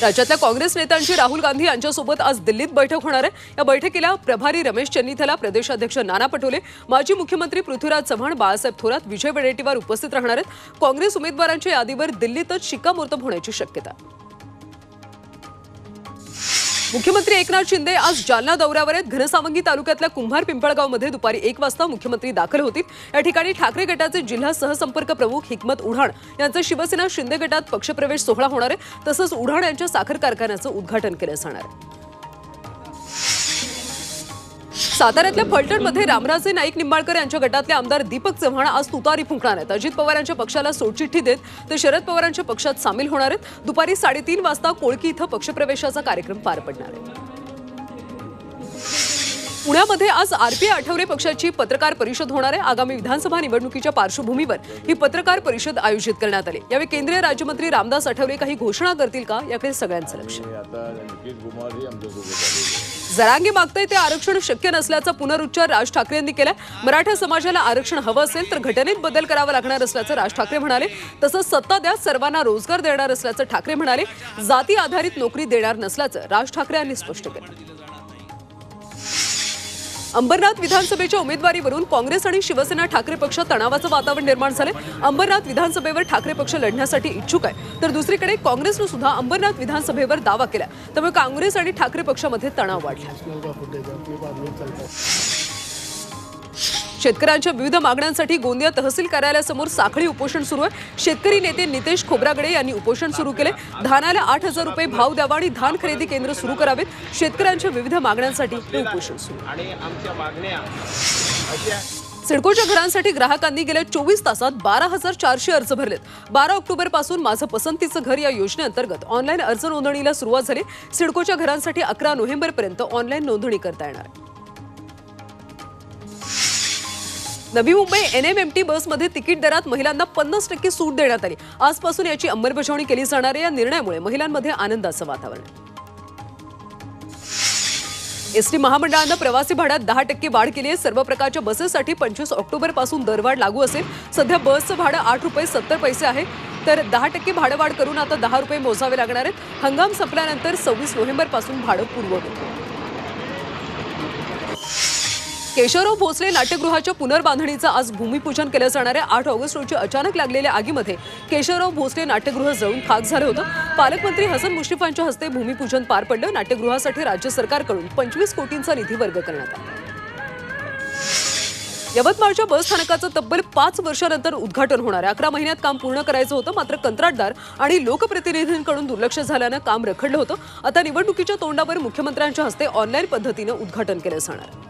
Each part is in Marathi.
राज्यातल्या काँग्रेस नेत्यांची राहुल गांधी यांच्यासोबत आज दिल्लीत बैठक होणार आहे। या बैठकीला प्रभारी रमेश चन्नीथला, प्रदेशाध्यक्ष नाना पटोले, माजी मुख्यमंत्री पृथ्वीराज चव्हाण, बाळासाहेब थोरात, विजय वडेट्टीवार उपस्थित राहणार आहेत। काँग्रेस उमेदवारांच्या यादीवर दिल्लीतच शिक्कामोर्तब होण्याची शक्यता आहे। मुख्यमंत्री एकनाथ शिंदे आज जालना दौऱ्यावर आहेत। घनसावंगी तालुक्यातल्या कुंभार पिंपळगावमध्ये दुपारी 1 वाजता मुख्यमंत्री दाखल होतील। या ठिकाणी ठाकरे गटाचे जिल्हा सहसंपर्क प्रमुख हिकमत उढाण यांचा शिवसेना शिंदे गटात पक्षप्रवेश सोहळा होणार आहे। तसंच उढाण यांच्या साखर कारखान्याचं उद्घाटन केलं जाणार आहे। साताऱ्यातल्या फलटणमध्ये रामराजे नाईक निंबाळकर यांच्या गटातले आमदार दीपक चव्हाण आज तुतारी फुंकणार आहेत। अजित पवारांच्या पक्षाला सोडचिठ्ठी देत ते शरद पवारांच्या पक्षात सामील होणार आहेत। दुपारी 3:30 वाजता कोळकी इथं पक्षप्रवेशाचा कार्यक्रम पार पडणार आहे। पुण्यामध्ये आज आरपीआय आठवले पक्षाची पत्रकार परिषद होणार आहे। आगामी विधानसभा निवडणुकीच्या पार्श्वभूमीवर ही पत्रकार परिषद आयोजित करण्यात आली। यावेळी केंद्रीय राज्यमंत्री रामदास आठवले काही घोषणा करतील का, याकडे सगळ्यांचं लक्ष जरांगे मागताय ते आरक्षण शक्य नसल्याचा पुनरुच्चार राज ठाकरे यांनी केला। मराठा समाजाला आरक्षण हवं असेल तर घटनेत बदल करावा लागणार असल्याचं राज ठाकरे म्हणाले। तसंच सत्ता द्या, सर्वांना रोजगार देणार असल्याचं ठाकरे म्हणाले। जाती आधारित नोकरी देणार नसल्याचं राज ठाकरे यांनी स्पष्ट केलं। अंबरनाथ विधानसभेच्या उमेदवारीवरून काँग्रेस आणि शिवसेना ठाकरे पक्षात तणावाचं वातावरण निर्माण झालंय। अंबरनाथ विधानसभेवर ठाकरे पक्ष लढण्यासाठी इच्छुक आहे, तर दुसरीकडे काँग्रेसने सुद्धा अंबरनाथ विधानसभेवर दावा केला। त्यामुळे काँग्रेस आणि ठाकरे पक्षामध्ये तणाव वाढला। शेतकऱ्यांच्या विविध मागण्यांसाठी गोंदिया तहसील कार्यालयासमोर साखळी उपोषण सुरू आहे। शेतकरी नेते नितेश खोब्रागडे यांनी उपोषण सुरू केले। धानाला 8,000 रुपये भाव द्यावा आणि धान खरेदी केंद्र सुरू करावेत। शेतकऱ्यांच्या विविध मागण्यांसाठी हे उपोषण सुरू सिडकोच्या घरांसाठी ग्राहकांनी गेल्या 24 तासात 12,400 अर्ज भरलेत। 12 ऑक्टोबर पासून माझं पसंतीचं घर या योजनेअंतर्गत ऑनलाईन अर्ज नोंदणीला सुरुवात झाली। सिडकोच्या घरांसाठी 11 नोव्हेंबरपर्यंत ऑनलाईन नोंदणी करता येणार आहे। नवी मुंबई NMMT बसमध्ये तिकीट दरात महिलांना 50% सूट देण्यात आली। आजपासून याची अंमलबजावणी केली जाणार आहे। या निर्णयामुळे महिलांमध्ये आनंदाचं वातावरण आहे। एसटी महामंडळानं प्रवासी भाड्यात 10% वाढ केली आहे। सर्व प्रकारच्या बसेससाठी 25 ऑक्टोबर पासून दरवाढ लागू असेल। सध्या बसचं भाडं 8 रुपये 70 पैसे आहे, तर 10% भाडवाढ करून आता 10 रुपये मोजावे लागणार आहेत। हंगाम संपल्यानंतर 26 नोव्हेंबर पासून भाडं पूर्ववत होईल। केशवराव भोसले नाट्यगृहाच्या पुनर्बांधणीचं आज भूमिपूजन केलं जाणार आहे। 8 ऑगस्ट रोजी अचानक लागलेल्या आगीमध्ये केशवराव भोसले नाट्यगृह जळून खाक झालं होतं। पालकमंत्री हसन मुश्रीफांच्या हस्ते भूमिपूजन पार पडलं। नाट्यगृहासाठी राज्य सरकारकडून 25 कोटींचा निधी वर्ग करण्यात आला। यवतमाळच्या बस स्थानकाचं तब्बल 5 वर्षांनंतर उद्घाटन होणार आहे। 11 महिन्यात काम पूर्ण करायचं होतं, मात्र कंत्राटदार आणि लोकप्रतिनिधींकडून दुर्लक्ष झाल्यानं काम रखडलं होतं। आता निवडणुकीच्या तोंडावर मुख्यमंत्र्यांच्या हस्ते ऑनलाईन पद्धतीनं उद्घाटन केलं जाणार आहे।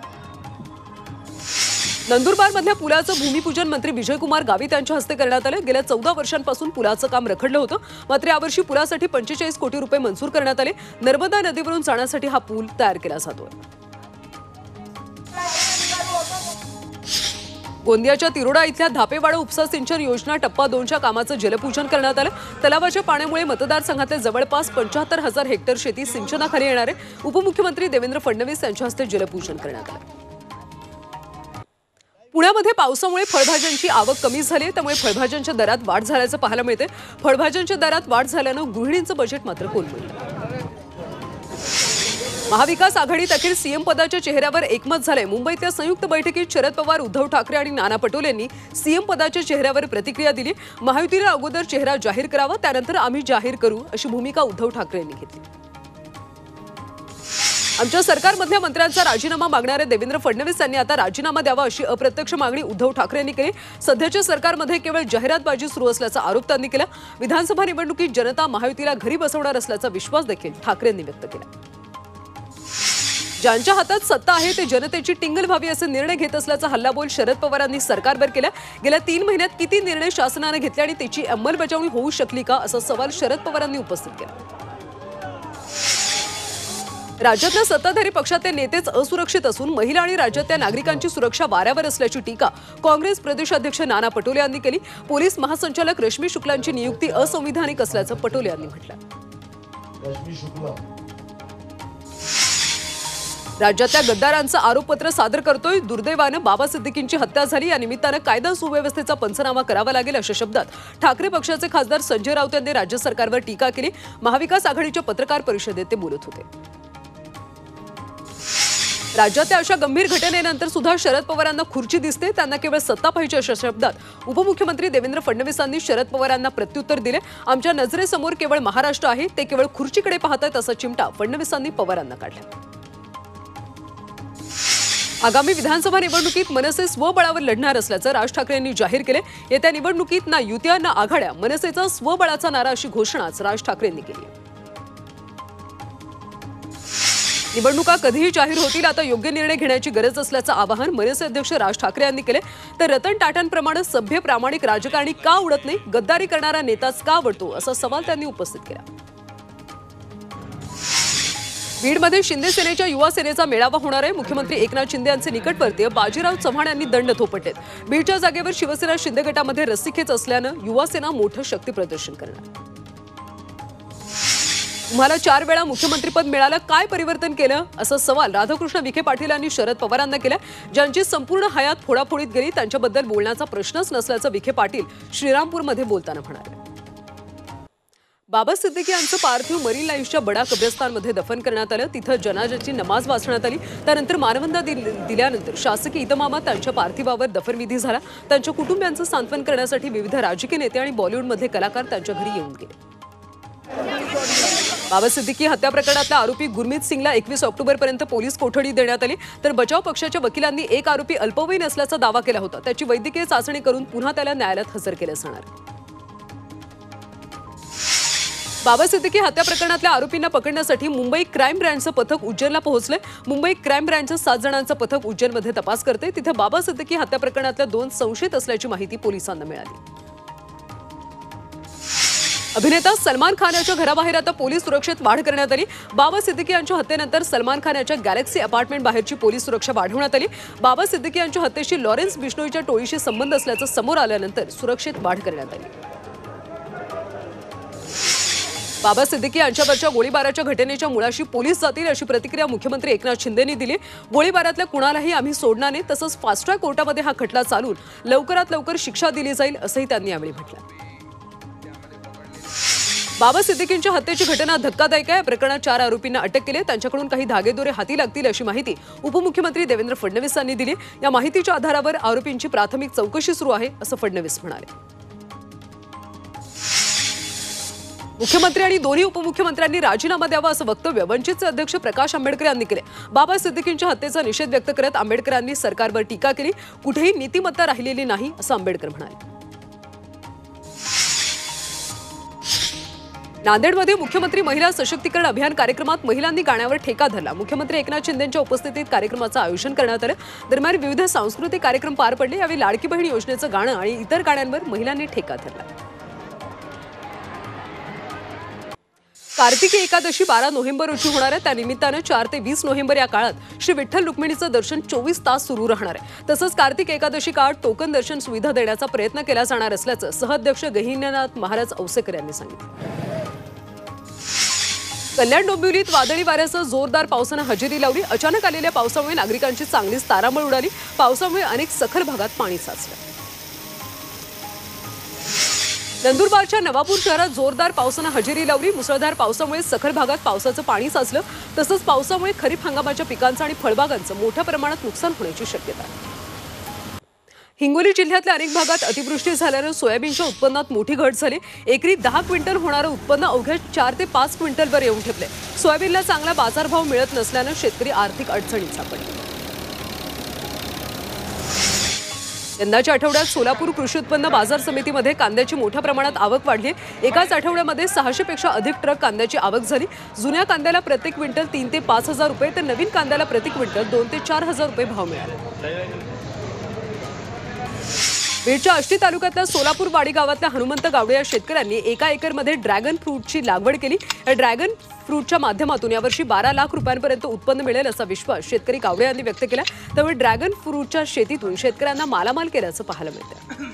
नंदुरबारमधल्या पुलाचं भूमिपूजन मंत्री विजयकुमार गावित यांच्या हस्ते करण्यात आलं। गेल्या 14 वर्षांपासून पुलाचं काम रखडलं होतं, मात्र यावर्षी पुलासाठी 45 कोटी रुपये मंजूर करण्यात आले। नर्मदा नदीवरून जाण्यासाठी हा पूल तयार केला जातोय। गोंदियाच्या तिरोडा इथल्या धापेवाडा उपसा सिंचन योजना टप्पा 2च्या कामाचं जलपूजन करण्यात आलं। तलावाच्या पाण्यामुळे मतदारसंघातले जवळपास 75,000 हेक्टर शेती सिंचनाखाली येणार आहे। उपमुख्यमंत्री देवेंद्र फडणवीस यांच्या हस्ते जलपूजन करण्यात आलं। पुण्यामध्ये पावसामुळे फळभाज्यांची आवक कमी झाली, त्यामुळे फळभाज्यांच्या दरात वाढ झाल्याचं पाहायला मिळते। फळभाज्यांच्या दरात वाढ झाल्यानं गृहिणींचं बजेट मात्र कोलमडलं। महाविकास आघाडीत अखेर सीएम पदाच्या चेहऱ्यावर एकमत झालंय। मुंबईतल्या संयुक्त बैठकीत शरद पवार, उद्धव ठाकरे आणि नाना पटोले यांनी सीएम पदाच्या चेहऱ्यावर प्रतिक्रिया दिली। महायुतीला अगोदर चेहरा जाहीर करावा, त्यानंतर आम्ही जाहीर करू, अशी भूमिका उद्धव ठाकरे यांनी घेतली। आमच्या सरकारमधल्या मंत्र्यांचा राजीनामा मागणारे देवेंद्र फडणवीस यांनी आता राजीनामा द्यावा, अशी अप्रत्यक्ष मागणी उद्धव ठाकरे यांनी केली। सध्याच्या सरकारमध्ये केवळ जाहिरातबाजी सुरू असल्याचा आरोप त्यांनी केला। विधानसभा निवडणुकीत जनता महायुतीला घरी बसवणार असल्याचा विश्वास देखील ठाकरे यांनी व्यक्त केला। ज्यांच्या हातात सत्ता आहे ते जनतेची टिंगल व्हावी असे निर्णय घेत असल्याचा हल्लाबोल शरद पवारांनी सरकारवर केला। गेल्या 3 महिन्यात किती निर्णय शासनाने घेतले आणि त्याची अंमलबजावणी होऊ शकली का, असा सवाल शरद पवारांनी उपस्थित केला। राज्यातल्या सत्ताधारी पक्षातले नेतेच असुरक्षित असून महिला आणि राज्यातल्या नागरिकांची सुरक्षा वाऱ्यावर असल्याची टीका काँग्रेस प्रदेशाध्यक्ष नाना पटोले यांनी केली। पोलीस महासंचालक रश्मी शुक्लांची नियुक्ती असंविधानिक असल्याचं पटोले यांनी म्हटलं। राज्यातल्या गद्दारांचं आरोपपत्र सादर करतोय. दुर्दैवानं बाबा सिद्दीकींची हत्या झाली. या निमित्तानं कायदा सुव्यवस्थेचा पंचनामा करावा लागेल अशा शब्दात ठाकरे पक्षाचे खासदार संजय राऊत यांनी राज्य सरकारवर टीका केली. महाविकास आघाडीच्या पत्रकार परिषदेत ते बोलत होते. राज्यातल्या अशा गंभीर घटनेनंतर सुद्धा शरद पवारांना खुर्ची दिसते. त्यांना केवळ सत्ता पाहिजे अशा शब्दात उपमुख्यमंत्री देवेंद्र फडणवीसांनी शरद पवारांना प्रत्युत्तर दिले. आमच्या नजरेसमोर केवळ महाराष्ट्र आहे, ते केवळ खुर्चीकडे पाहतायत असा चिमटा फडणवीसांनी पवारांना काढला. आगामी विधानसभा निवडणुकीत मनसे स्वबळावर लढणार असल्याचं राज ठाकरे यांनी जाहीर केले. येत्या निवडणुकीत ना युत्या ना आघाड्या, मनसेचा स्वबळाचा नारा अशी घोषणाच राज ठाकरे यांनी केली. निवडणुका कधीही जाहीर होतील, आता योग्य निर्णय घेण्याची गरज असल्याचं आवाहन मनसे अध्यक्ष राज ठाकरे यांनी केले. तर रतन टाटांप्रमाणे सभ्य प्रामाणिक राजकारणी का उडत नाही, गद्दारी करणारा नेताच का आवडतो असा सवाल त्यांनी उपस्थित केला. बीडमध्ये शिंदे सेनेच्या युवा सेनेचा मेळावा होणार आहे. मुख्यमंत्री एकनाथ शिंदे यांचे निकटवर्तीय बाजीराव चव्हाण यांनी दंड थोपटलेत. बीडच्या जागेवर शिवसेना शिंदे गटामध्ये रस्सीखेच असल्यानं युवा सेना मोठं शक्ती प्रदर्शन करणार. तुम्हाला 4 वेळा मुख्यमंत्रीपद मिळालं, काय परिवर्तन केलं असा सवाल राधाकृष्ण विखे पाटील यांनी शरद पवारांना केला. ज्यांची संपूर्ण हयात फोडाफोडीत गेली त्यांच्याबद्दल बोलण्याचा प्रश्नच नसल्याचं विखे पाटील श्रीरामपूरमध्ये बोलताना म्हणाले. बाबा सिद्दीकी यांचं पार्थिव मरीन लाईन्सच्या बडा कब्रस्तानमध्ये दफन करण्यात आलं. तिथं जनाजाची नमाज वाचण्यात आली. त्यानंतर मानवंदना दिल्यानंतर शासकीय इतमामात त्यांच्या पार्थिवावर दफनविधी झाला. त्यांच्या कुटुंबियांचं सांत्वन करण्यासाठी विविध राजकीय नेते आणि बॉलिवूडमधले कलाकार त्यांच्या घरी येऊन गेले. बाबा सिद्दीकी हत्या प्रकरणातला आरोपी गुरमीत सिंगला 21 ऑक्टोबरपर्यंत पोलीस कोठडी देण्यात आली. तर बचाव पक्षाच्या वकिलांनी एक आरोपी अल्पवयीन असल्याचा दावा केला होता. त्याची वैद्यकीय चाचणी करून पुन्हा त्याला न्यायालयात हजर केलं जाणार. बाबा सिद्दीकी हत्या प्रकरणातल्या आरोपींना पकडण्यासाठी मुंबई क्राईम ब्रँचचं पथक उज्जैनला पोहोचले. मुंबई क्राईम ब्रँचचं 7 जणांचं पथक उज्जैनमध्ये तपास करते. तिथे बाबा सिद्दीकी हत्या प्रकरणातल्या 2 संशयित असल्याची माहिती पोलिसांना मिळाली. अभिनेता सलमान खान याच्या घराबाहेर आता पोलीस सुरक्षेत वाढ करण्यात आली. बाबा सिद्दीकी यांच्या हत्येनंतर सलमान खान याच्या गॅलेक्सी अपार्टमेंट बाहेरची पोलीस सुरक्षा वाढवण्यात आली. बाबा सिद्दीकी यांच्या हत्येशी लॉरेन्स बिश्नोईच्या टोळीशी संबंध असल्याचं समोर आल्यानंतर सुरक्षेत वाढ करण्यात आली. बाबा सिद्दीकी यांच्यावरच्या गोळीबाराच्या घटनेच्या मुळाशी पोलीस जातील अशी प्रतिक्रिया मुख्यमंत्री एकनाथ शिंदेंनी दिली. गोळीबारातल्या कुणालाही आम्ही सोडणार नाही, तसंच फास्ट ट्रॅक कोर्टामध्ये हा खटला चालून लवकरात लवकर शिक्षा दिली जाईल असंही त्यांनी यावेळी म्हटलं. बाबा सिद्दीकींच्या हत्येची घटना धक्कादायक आहे. प्रकरणात 4 आरोपींना अटक केली. त्यांच्याकडून काही धागेदोरे हाती लागतील अशी माहिती उपमुख्यमंत्री देवेंद्र फडणवीस यांनी दिली. या माहितीच्या आधारावर आरोपींची प्राथमिक चौकशी सुरू आहे असं फडणवीस म्हणाले. मुख्यमंत्री आणि दोन्ही उपमुख्यमंत्र्यांनी राजीनामा द्यावा असं वक्तव्य वंचितचे अध्यक्ष प्रकाश आंबेडकर यांनी केले. बाबा सिद्दीकींच्या हत्येचा निषेध व्यक्त करत आंबेडकरांनी सरकारवर टीका केली. कुठेही नीतिमत्ता राहिलेली नाही असं आंबेडकर म्हणाले. नांदेडमध्ये मुख्यमंत्री महिला सशक्तीकरण अभियान कार्यक्रमात महिलांनी गाण्यावर ठेका धरला. मुख्यमंत्री एकनाथ शिंदेंच्या उपस्थितीत कार्यक्रमाचं आयोजन करण्यात आलं. दरम्यान विविध सांस्कृतिक कार्यक्रम पार पडले. यावेळी लाडकी बहीण योजनेचं गाणं आणि इतर गाण्यांवर महिलांनी ठेका धरला. कार्तिकी एकादशी 12 नोव्हेंबर रोजी होणार आहे. त्यानिमित्तानं 4 ते 20 नोव्हेंबर या काळात श्री विठ्ठल रुक्मिणीचं दर्शन 24 तास सुरू राहणार आहे. तसंच कार्तिक एकादशी काळात टोकन दर्शन सुविधा देण्याचा प्रयत्न केला जाणार असल्याचं सहअध्यक्ष गहिनीनाथ महाराज औसेकर यांनी सांगितलं. कल्याण डोंबिवलीत वादळी वाऱ्यासह जोरदार पावसानं हजेरी लावली. अचानक आलेल्या पावसामुळे नागरिकांची चांगलीच तारांबळ उडाली. पावसामुळे अनेक सखल भागात पाणी साचलं. नंदुरबारच्या नवापूर शहरात जोरदार पावसानं हजेरी लावली. मुसळधार पावसामुळे सखल भागात पावसाचं पाणी साचलं. तसंच पावसामुळे खरीप हंगामाच्या पिकांचं आणि फळबागांचं मोठ्या प्रमाणात नुकसान होण्याची शक्यता आहे. हिंगोली जिल्ह्यातल्या अनेक भागात अतिवृष्टी झाल्यानं सोयाबीनच्या उत्पन्नात मोठी घट झाली. एकरी 10 क्विंटल होणारं उत्पन्न अवघ्या 4 ते 5 क्विंटलवर येऊन ठेपले. सोयाबीनला चांगला बाजारभाव मिळत नसल्यानं शेतकरी आर्थिक अडचणीत सापडले. यंदाच्या आठवड्यात सोलापूर कृषी उत्पन्न बाजार समितीमध्ये कांद्याची मोठ्या प्रमाणात आवक वाढली. एकाच आठवड्यामध्ये 600 पेक्षा अधिक ट्रक कांद्याची आवक झाली. जुन्या कांद्याला प्रति क्विंटल 3 ते 5 हजार रुपये तर नवीन कांद्याला प्रति क्विंटल 2 ते 4 हजार रुपये भाव मिळाला. बीडच्या आष्टी तालुक्यातल्या सोलापूर वाडी गावातल्या हनुमंत गावडे या शेतकऱ्यांनी 1 एकरमध्ये ड्रॅगन फ्रूटची लागवड केली. या ड्रॅगन फ्रूटच्या माध्यमातून यावर्षी 12 लाख रुपयांपर्यंत उत्पन्न मिळेल असा विश्वास शेतकरी गावडे यांनी व्यक्त केला. त्यामुळे ड्रॅगन फ्रूटच्या शेतीतून शेतकऱ्यांना मालामाल केल्याचं पाहायला मिळतं.